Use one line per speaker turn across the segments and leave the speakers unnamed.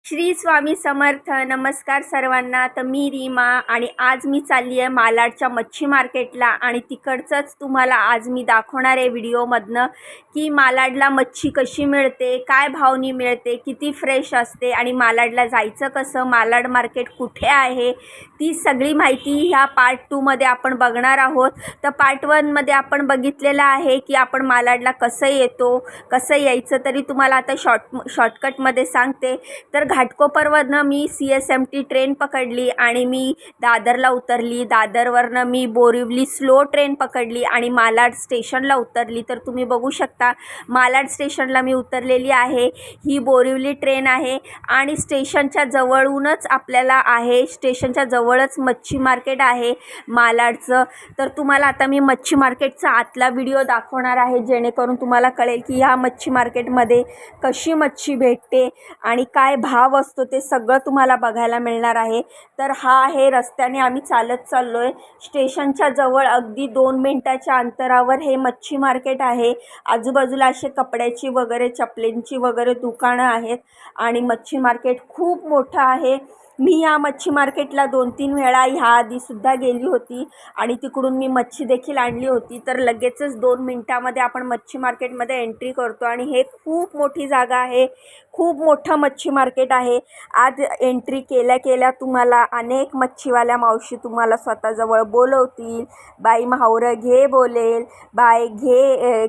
श्री स्वामी समर्थ. नमस्कार सर्वांना. तर मी रीमा आणि आज मी चालली आहे मालाडच्या मच्छी मार्केटला आणि तिकडचंच तुम्हाला आज मी दाखवणार आहे व्हिडिओमधनं की मालाडला मच्छी कशी मिळते, काय भावनी मिळते, किती फ्रेश असते आणि मालाडला जायचं कसं, मालाड मार्केट कुठे आहे, ती सगळी माहिती ह्या पार्ट 2मध्ये आपण बघणार आहोत. तर पार्ट 1मध्ये आपण बघितलेलं आहे की आपण मालाडला कसं येतो, कसं यायचं. तरी तुम्हाला आता शॉर्टकटमध्ये सांगते. तर घाटकोपरवरनं मी CSMT ट्रेन पकडली आणि मी दादरला उतरली. दादरवरनं मी बोरिवली स्लो ट्रेन पकडली आणि मालाड स्टेशनला उतरली. तर तुम्ही बघू शकता मालाड स्टेशनला मी उतरलेली आहे. ही बोरिवली ट्रेन आहे आणि स्टेशनच्या जवळूनच आपल्याला आहे, स्टेशनच्या जवळच मच्छी मार्केट आहे मालाडचं. तर तुम्हाला आता मी मच्छी मार्केटचा आतला व्हिडिओ दाखवणार आहे जेणेकरून तुम्हाला कळेल की ह्या मच्छी मार्केटमध्ये कशी मच्छी भेटते आणि काय भाव असतो ते सगळं तुम्हाला बघायला मिळणार आहे. तर हा आहे रस्त्याने आम्ही चालत चाललो आहे. स्टेशनच्या जवळ अगदी 2 मिनिटाच्या अंतरावर हे मच्छी मार्केट आहे. आजूबाजूला असे कपड्याची वगैरे, चपलेंची वगैरे दुकानं आहेत आणि मच्छी मार्केट खूप मोठं आहे. मी या मच्छी मार्केटला 2-3 वेळा ह्या आधीसुद्धा गेली होती आणि तिकडून मी मच्छी देखील आणली होती. तर लगेचच 2 मिनिटामध्ये आपण मच्छी मार्केटमध्ये एंट्री करतो आणि हे खूप मोठी जागा आहे, खूप मोठं मच्छी मार्केट आहे. आज एंट्री केल्या केल्या तुम्हाला अनेक मच्छीवाल्या मावशी तुम्हाला स्वतःजवळ बोलवतील. बाई म्हावरं घे बोलेल, बाय घे,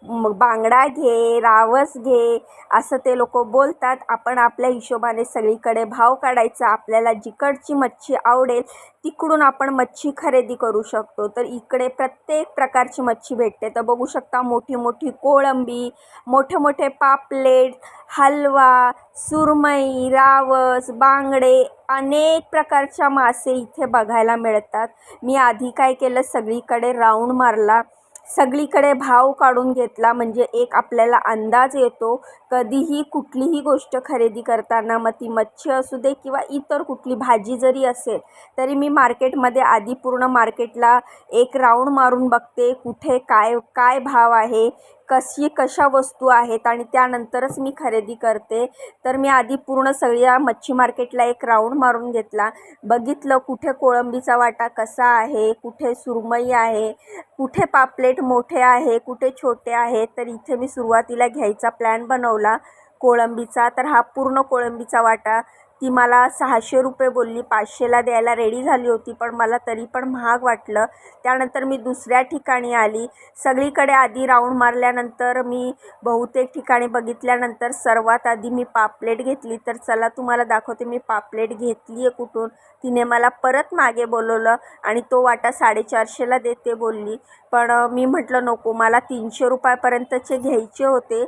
बांगडा घे, रावस घे, असं ते लोक बोलतात. आपण आपल्या हिशोबाने सगळीकडे भाव काढायचा. आपल्याला जिकडची मच्छी आवडेल तिकडून आपण मच्छी खरेदी करू शकतो. तर इकडे प्रत्येक प्रकारची मच्छी भेटते. तर बघू शकता मोठी मोठी कोळंबी, मोठे मोठे पापलेट, हलवा, सुरमई, रावस, बांगडे, अनेक प्रकारच्या मासे इथे बघायला मिळतात. मी आधी काय केलं, सगळीकडे राऊंड मारला, सगळीकडे भाव काढून घेतला. म्हणजे एक आपल्याला अंदाज येतो कधीही कुठलीही गोष्ट खरेदी करताना, मग ती मच्छी असू दे किंवा इतर कुठली भाजी जरी असेल तरी मी मार्केटमध्ये आधी पूर्ण मार्केटला एक राऊंड मारून बघते कुठे काय काय भाव आहे, कशा वस्तू आहेत आणि त्यानंतरच मी खरेदी करते. तर मी आधी पूर्ण सगळ्या मच्छी मार्केटला एक राऊंड मारून घेतला. बघितलं कुठे कोळंबीचा वाटा कसा आहे, कुठे सुरमई आहे, कुठे पापलेट मोठे आहे, कुठे छोटे आहेत. तर इथे मी सुरुवातीला घ्यायचा प्लॅन बनवला कोळंबीचा. तर हा पूर्ण कोळंबीचा वाटा ती मला 600 रुपये बोलली. 500ला द्यायला रेडी झाली होती पण मला तरी पण महाग वाटलं. त्यानंतर मी दुसऱ्या ठिकाणी आली. सगळीकडे आधी राऊंड मारल्यानंतर मी बहुतेक ठिकाणी बघितल्यानंतर सर्वात आधी मी पापलेट घेतली. तर चला तुम्हाला दाखवते मी पापलेट घेतली आहे कुठून. तिने मला परत मागे बोलवलं आणि तो वाटा 450ला देते बोलली. पण मी म्हटलं नको, मला 300 रुपयापर्यंतचे घ्यायचे होते.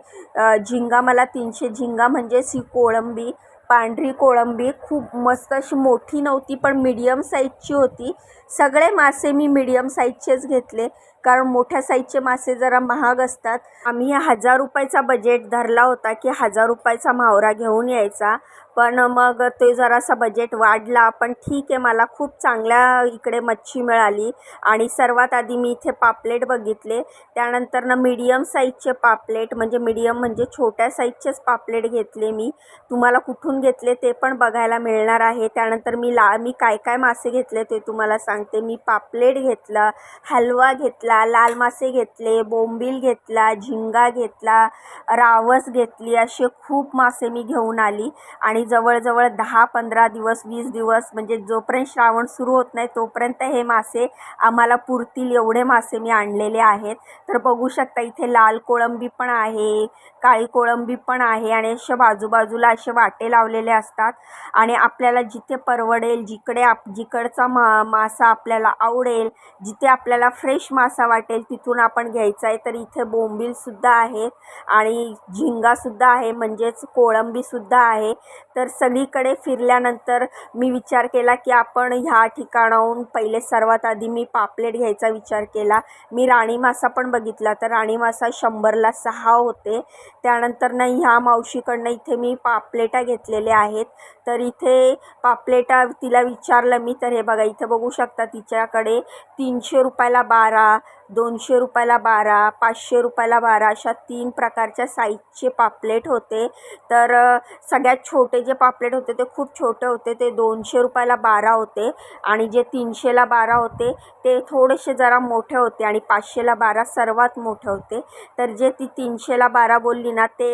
झिंगा मला 300, झिंगा म्हणजेच ही कोळंबी, पांढरी कोळंबी खूप मस्त अशी मोठी नव्हती पण मीडियम साईजची होती. सगळे मासे मी मीडियम साईजचेच घेतले कारण मोठ्या साईजचे मासे जरा महाग असतात. आम्ही 1000 रुपयाचा बजेट धरला होता की 1000 रुपयाचा म्हावरा घेऊन यायचा. पण मग ते जरासा बजेट वाढला. पण ठीक आहे, मला खूप चांगल्या इकडे मच्छी मिळाली. आणि सर्वात आधी मी इथे पापलेट बघितले. त्यानंतर मीडियम साईजचे पापलेट, म्हणजे मीडियम म्हणजे छोट्या साईजचेच पापलेट घेतले. मी तुम्हाला कुठून घेतले ते पण बघायला मिळणार आहे. त्यानंतर मी काय काय मासे घेतले ते तुम्हाला सांगते. मी पापलेट घेतला, हलवा घेतला, लाल मासे घेतले, बोंबील घेतला, झिंगा घेतला, रावस घेतली. असे खूप मासे मी घेऊन आली. आणि जवळजवळ 10-15 दिवस, 20 दिवस, म्हणजे जोपर्यंत श्रावण सुरू होत नाही तोपर्यंत हे मासे आम्हाला पुरतील एवढे मासे मी आणलेले आहेत. तर बघू शकता इथे लाल कोळंबी पण आहे, काळी कोळंबी पण आहे आणि अशा बाजूबाजूला असे वाटे लावलेले असतात. आणि आपल्याला जिथे परवडेल, जिकडचा मासा आपल्याला आवडेल, जिथे आपल्याला फ्रेश मासा वाटेल तिथून आपण घ्यायचा आहे. तर इथे बोंबीलसुद्धा आहे आणि झिंगासुद्धा आहे, म्हणजेच कोळंबीसुद्धा आहे. तर सगळीकडे फिरल्यानंतर मी विचार केला की आपण ह्या ठिकाणाहून पहिले सर्वात आधी मी पापलेट घ्यायचा विचार केला. मी राणी मासा पण बघितला, तर राणी मासा 100ला 6 होते. त्यानंतर ह्या मावशीकडनं इथे मी पापलेटा घेतलेल्या आहेत. तर इथे पापलेटा तिला विचारलं मी, तर हे बघा इथे बघू शकता तिच्याकडे 300 रुपयाला 12, 200 रुपयाला 12, 500 रुपयाला 12 अशा 3 प्रकारच्या साईजचे पापलेट होते. तर सगळ्यात छोटे जे पापलेट होते ते खूप छोटे होते, ते 200 रुपयाला 12 होते. आणि जे 300ला 12 होते ते थोडेसे जरा मोठे होते आणि 500ला 12 सर्वात मोठे होते. तर जे ती 300ला 12 बोलली ना ते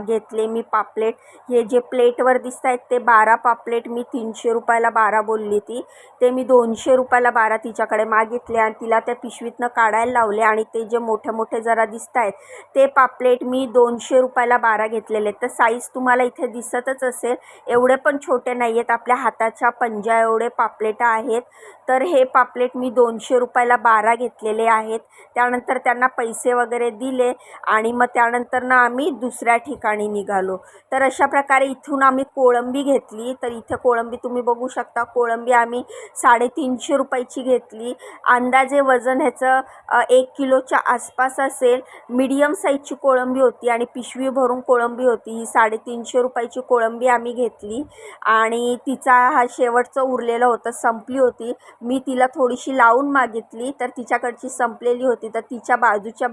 घेतले मी पापलेट. हे जे प्लेटवर दिसत आहेत ते 12 पापलेट मी 300 रुपयाला 12 बोलली ती, ते मी 200 रुपयाला 12 तिच्याकडे मागितले आणि तिला त्या पिशवीतनं काढायला लावले. आणि ते जे मोठे मोठे जरा दिसत आहेत ते पापलेट मी 200 रुपयाला 12 घेतलेले. तर साईज तुम्हाला इथे दिसतच असेल, एवढे पण छोटे नाही आहेत, आपल्या हाताच्या पंजा एवढे पापलेट आहेत. तर हे पापलेट मी 200 रुपयाला 12 घेतलेले आहेत. त्यानंतर त्यांना पैसे वगैरे दिले आणि मग त्यानंतर ना आम्ही दुसऱ्या ठिकाणी निघालो. तर अशा प्रकारे इथून आम्ही कोळंबी घेतली. तर इथे कोळंबी तुम्ही बघू शकता, कोळंबी आम्ही 350 रुपयाची घेतली. अंदाजे वजन ह्याचं 1 किलोच्या आसपास असेल. मीडियम साईजची कोळंबी होती आणि पिशवी भरून कोळंबी होती. ही 350 रुपयाची कोळंबी आम्ही घेतली आणि तिचा हा शेवटचं उरलेलं होतं, संपली होती. मी तिला थोडीशी लावून मागितली तर तिच्याकडची संपलेली होती. तर तिच्या बाजूच्या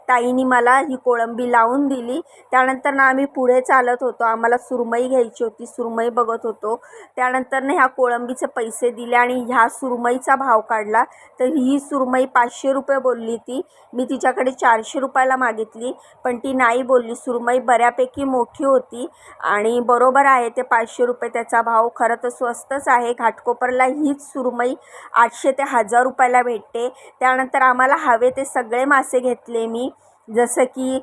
ताईंनी मला ही कोळंबी लावून दिली. त्यानंतर ना आम्ही पुढे चालत होतो, आम्हाला सुरमई घ्यायची होती, सुरमई बघत होतो. त्यानंतर ना ह्या कोळंबीचे पैसे दिले आणि ह्या सुरमईचा भाव काढला. तर ही सुरमई 500 रुपये बोलली ती, मी तिच्याकडे 400 रुपयाला मागितली पण ती नाही बोलली. सुरमई बऱ्यापैकी मोठी होती आणि बरोबर आहे ते 500 रुपये त्याचा भाव. खरं तर स्वस्तच आहे. घाटकोपरला हीच सुरमई 800 ते 1000 रुपयाला भेटते. त्यानंतर आम्हाला हवे ते सगळे मासे घेतले मी, जसं की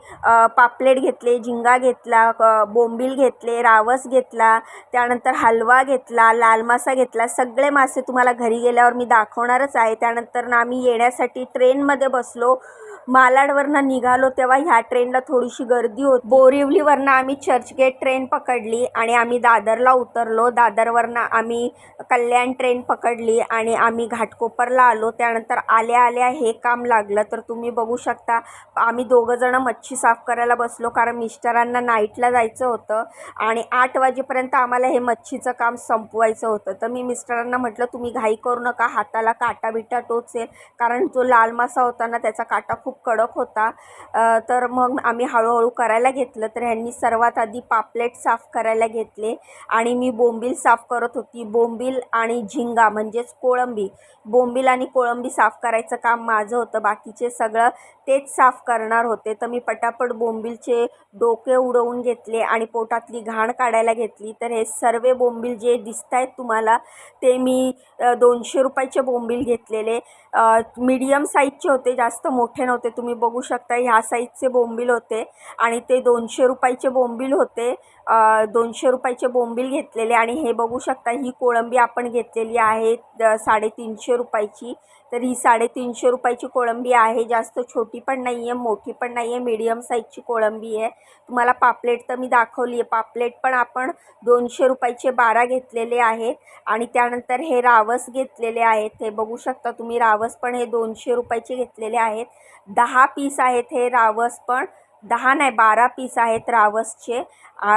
पापलेट घेतले, झिंगा घेतला, बोंबील घेतले, रावस घेतला, त्यानंतर हलवा घेतला, लाल मासा घेतला. सगळे मासे तुम्हाला घरी गेल्यावर मी दाखवणारच आहे. त्यानंतर ना आम्ही येण्यासाठी ट्रेनमध्ये बसलो. मालाडवरनं निघालो तेव्हा ह्या ट्रेनला थोडीशी गर्दी होती. बोरिवलीवरनं आम्ही चर्चगेट ट्रेन पकडली आणि आम्ही दादरला उतरलो. दादरवरनं आम्ही कल्याण ट्रेन पकडली आणि आम्ही घाटकोपरला आलो. त्यानंतर आल्या आल्या हे काम लागलं. तर तुम्ही बघू शकता, आम्ही दोघंजणं मच्छी साफ करायला बसलो, कारण मिस्टरांना नाईटला जायचं होतं आणि 8 वाजेपर्यंत आम्हाला हे मच्छीचं काम संपवायचं होतं. तर मी मिस्टरांना म्हटलं, तुम्ही घाई करू नका, हाताला काटा बिटा टोचेल, कारण जो लाल मासा होता ना त्याचा काटा खूप कडक होता. तर मग आम्ही हळूहळू करायला घेतलं. तर ह्यांनी सर्वात आधी पापलेट साफ करायला घेतले आणि मी बोंबील साफ करत होती. बोंबील आणि झिंगा म्हणजेच कोळंबी, बोंबील आणि कोळंबी साफ करायचं काम माझं होतं, बाकीचे सगळं तेच साफ करणार होते. तर मी पटापट बोंबीलचे डोके उडवून घेतले आणि पोटातली घाण काढायला घेतली. तर हे सर्व बोंबील जे दिसत आहेत तुम्हाला ते मी 200 रुपयाचे बोंबील घेतलेले. मीडियम साईजचे होते, जास्त मोठे नव्हते. तुम्ही बघू शकता ह्या साईजचे बोंबील होते आणि ते 200 रुपयाचे बोंबील होते. 200 रुपयाचे बोंबील घेतलेले आणि हे बघू शकता ही कोळंबी आपण घेतलेली आहे 350 रुपयाची. तर ही 350 रुपयाची कोळंबी आहे. जास्त छोटी पण नाही आहे, मोठी पण नाही आहे, मीडियम साईजची कोळंबी आहे. तुम्हाला पापलेट तर मी दाखवली आहे. पापलेट पण आपण 200 रुपयाचे 12 घेतलेले आहेत. आणि त्यानंतर हे रावस घेतलेले आहेत. हे बघू शकता तुम्ही, रावस पण हे 200 रुपयाचे घेतलेले आहेत. 10 पीस आहेत हे रावस, पण 10 नाही 12 पीस आहेत रावसचे.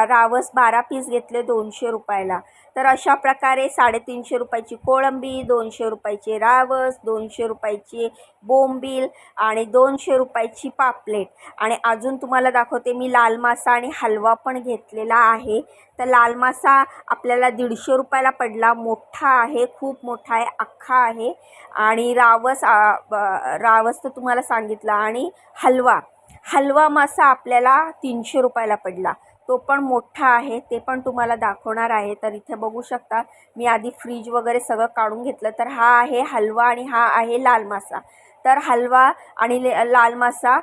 रावस 12 पीस घेतले 200 रुपयाला. तर अशा प्रकारे 350 रुपयाची कोळंबी, 200 रुपयाचे रावस, 200 रुपयाची बोंबील आणि 200 रुपयाची पापलेट. आणि अजून तुम्हाला दाखवते मी लाल मासा आणि हलवा पण घेतलेला आहे. तर लाल मासा आपल्याला 150 रुपयाला पडला. मोठा आहे, खूप मोठा आहे, अख्खा आहे. आणि रावस तर तुम्हाला सांगितलं. आणि हलवा मासा आपल्याला 300 रुपयाला पडला. तो पण मोठा आहे, ते पण तुम्हाला दाखवणार आहे. तर इथे बघू शकता, मी आधी फ्रीज वगैरे सगळं काढून घेतलं. तर हा आहे हलवा आणि हा आहे लाल मासा. तर हलवा आणि लाल मासा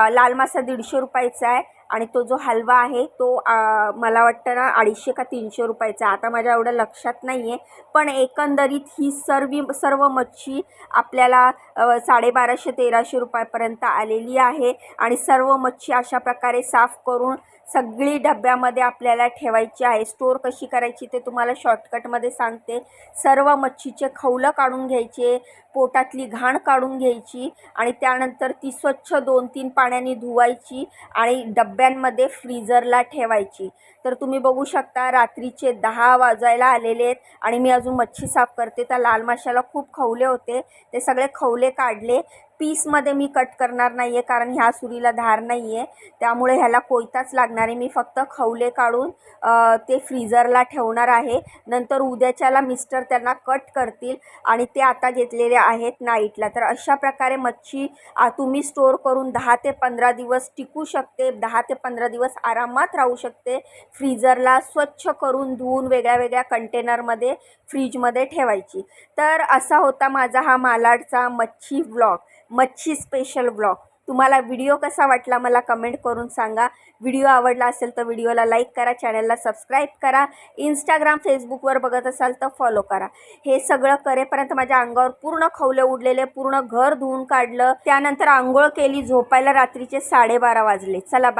150 रुपयाचा आहे आणि तो जो हलवा आहे तो मला वाटतं ना 250 का 300 रुपयाचा. आता माझ्या एवढं लक्षात नाही आहे, पण एकंदरीत ही सर्व मच्छी आपल्याला 1250-1300 रुपयापर्यंत आलेली आहे. आणि सर्व मच्छी अशा प्रकारे साफ करून सगळी डब्यामध्ये आपल्याला ठेवायची आहे. स्टोअर कशी करायची ते तुम्हाला शॉर्टकटमध्ये सांगते. सर्व मच्छीचे खवलं काढून घ्यायचे, पोटातली घाण काढून घ्यायची आणि त्यानंतर ती स्वच्छ 2-3 पाण्याने धुवायची आणि डब्यांमध्ये फ्रीजरला ठेवायची. तर तुम्ही बघू शकता रात्रीचे 10 वाजायला आलेले आहेत आणि मी अजून मच्छी साफ करते. तर लाल माशाला खूप खवले होते, ते सगळे खवले काढले. पीसमध्ये मी कट करणार नाही आहे, कारण ह्या सुरीला धार नाही आहे, त्यामुळे ह्याला कोयताच लागणार आहे. मी फक्त खवले काढून ते फ्रीजरला ठेवणार आहे. नंतर उद्याच्याला मिस्टर त्यांना कट करतील आणि ते आता घेतलेले आहेत नाईटला. तर अशा प्रकारे मच्छी तुम्ही स्टोर करून 10 ते 15 दिवस टिकू शकते. 10 ते 15 दिवस आरामात राहू शकते. फ्रीजरला स्वच्छ करून धुवून वेगळ्या वेगळ्या कंटेनरमध्ये फ्रीजमध्ये ठेवायची. तर असा होता माझा हा मालाडचा मच्छी व्लॉग, मच्छी स्पेशल व्लॉग. तुम्हाला व्हिडिओ कसा वाटला मला कमेंट करून सांगा. व्हिडिओ आवडला असेल तर व्हिडिओला लाईक करा, चॅनलला सबस्क्राईब करा. इंस्टाग्राम फेसबुकवर बघत असाल तर फॉलो करा. हे सगळं करेपर्यंत माझ्या अंगावर पूर्ण खवले उडलेले, पूर्ण घर धुवून काढलं. त्यानंतर आंघोळ केली, झोपायला रात्रीचे 12:30 वाजले. चला बाय.